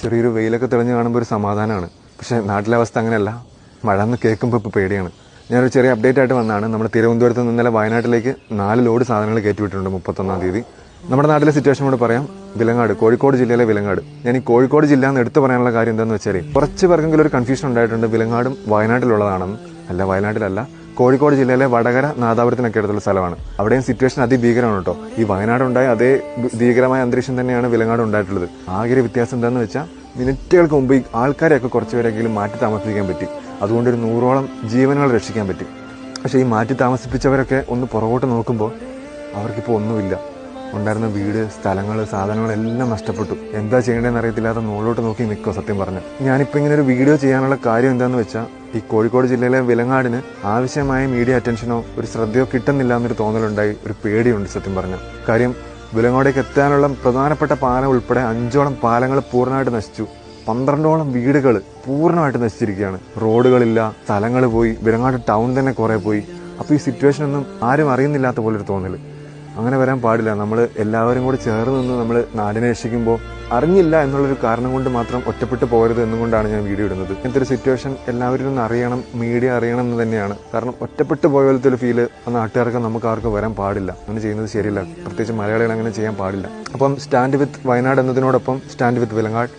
ചെറിയൊരു വെയിലൊക്കെ തെളിഞ്ഞ് കാണുമ്പോൾ ഒരു സമാധാനമാണ്. പക്ഷേ നാട്ടിലെ അവസ്ഥ അങ്ങനെയല്ല. മഴ എന്ന് കേൾക്കുമ്പോൾ ഇപ്പോൾ പേടിയാണ്. ഞാനൊരു ചെറിയ അപ്ഡേറ്റ് ആയിട്ട് വന്നതാണ്. നമ്മുടെ തിരുവനന്തപുരത്ത് നിന്ന് ഇന്നലെ വയനാട്ടിലേക്ക് 4 ലോഡ് സാധനങ്ങൾ കയറ്റിവിട്ടിട്ടുണ്ട് 31-ാം തീയതി. നമ്മുടെ നാട്ടിലെ സിറ്റുവേഷൻ കൂടെ പറയാം. വിലങ്ങാട്, കോഴിക്കോട് ജില്ലയിലെ വിലങ്ങാട്. ഞാൻ ഈ കോഴിക്കോട് ജില്ല എന്ന് എടുത്തു പറയാനുള്ള കാര്യം എന്താണെന്ന് വെച്ചാൽ കുറച്ച് പേർക്കെങ്കിലും ഒരു കൺഫ്യൂഷൻ ഉണ്ടായിട്ടുണ്ട്. വിലങ്ങാടും വയനാട്ടിലുള്ളതാണെന്ന്. അല്ല, വയനാട്ടിലല്ല, കോഴിക്കോട് ജില്ലയിലെ വടകര നാദാപുരത്തിനൊക്കെ അടുത്തുള്ള സ്ഥലമാണ്. അവിടെയും സിറ്റുവേഷൻ അതിഭീകരമാണ് കേട്ടോ. ഈ വയനാടുണ്ടായ അതേ ഭീകരമായ അന്തരീക്ഷം തന്നെയാണ് വിലങ്ങാട് ഉണ്ടായിട്ടുള്ളത്. ആകെ വ്യത്യാസം എന്താണെന്ന് വെച്ചാൽ മിനിറ്റുകൾക്ക് മുമ്പ് ഈ ആൾക്കാരെയൊക്കെ കുറച്ചുപേരെങ്കിലും മാറ്റി താമസിപ്പിക്കാൻ പറ്റി. അതുകൊണ്ട് ഒരു 100ഓളം ജീവനുകൾ രക്ഷിക്കാൻ പറ്റി. പക്ഷേ ഈ മാറ്റി താമസിപ്പിച്ചവരൊക്കെ ഒന്ന് പുറകോട്ട് നോക്കുമ്പോൾ അവർക്കിപ്പോൾ ഒന്നുമില്ല. ഉണ്ടായിരുന്ന വീട്, സ്ഥലങ്ങൾ, സാധനങ്ങളെല്ലാം നഷ്ടപ്പെട്ടു. എന്താ ചെയ്യേണ്ടതെന്ന് അറിയത്തില്ലാതെ മുകളിലോട്ട് നോക്കി നിൽക്കുക. സത്യം പറഞ്ഞു, ഞാനിപ്പോൾ ഇങ്ങനെ ഒരു വീഡിയോ ചെയ്യാനുള്ള കാര്യം എന്താണെന്ന് വെച്ചാൽ ഈ കോഴിക്കോട് ജില്ലയിലെ വിലങ്ങാടിന് ആവശ്യമായ മീഡിയ അറ്റൻഷനോ ഒരു ശ്രദ്ധയോ കിട്ടുന്നില്ല എന്നൊരു തോന്നലുണ്ടായി. ഒരു പേടിയുണ്ട് സത്യം പറഞ്ഞു. കാര്യം വിലങ്ങാടേക്ക് എത്താനുള്ള പ്രധാനപ്പെട്ട പാലം ഉൾപ്പെടെ 5ഓളം പാലങ്ങൾ പൂർണ്ണമായിട്ട് നശിച്ചു. 12ഓളം വീടുകൾ പൂർണ്ണമായിട്ട് നശിച്ചിരിക്കുകയാണ്. റോഡുകളില്ല, സ്ഥലങ്ങൾ പോയി, വിലങ്ങാട് ടൗൺ തന്നെ കുറേ പോയി. അപ്പോൾ ഈ സിറ്റുവേഷനൊന്നും ആരും അറിയുന്നില്ലാത്ത പോലൊരു തോന്നൽ. അങ്ങനെ വരാൻ പാടില്ല. നമ്മൾ എല്ലാവരും കൂടി ചേർന്ന് നിന്ന് നമ്മൾ നാടിനെ രക്ഷിക്കുമ്പോൾ അറിഞ്ഞില്ല എന്നുള്ളൊരു കാരണം കൊണ്ട് മാത്രം ഒറ്റപ്പെട്ടു പോകരുത് എന്നുകൊണ്ടാണ് ഞാൻ വീഡിയോ ഇടുന്നത്. ഇങ്ങനത്തെ ഒരു സിറ്റുവേഷൻ എല്ലാവരും ഒന്ന് അറിയണം, മീഡിയ അറിയണം എന്ന് തന്നെയാണ്. കാരണം ഒറ്റപ്പെട്ടു പോയ പോലത്തെ ഒരു ഫീല് നാട്ടുകാർക്ക് നമുക്ക് ആർക്കും വരാൻ പാടില്ല. അങ്ങനെ ചെയ്യുന്നത് ശരിയല്ല. പ്രത്യേകിച്ച് മലയാളികൾ അങ്ങനെ ചെയ്യാൻ പാടില്ല. അപ്പം സ്റ്റാൻഡ് വിത്ത് വയനാട് എന്നതിനോടൊപ്പം സ്റ്റാൻഡ് വിത്ത് വിലങ്ങാട്.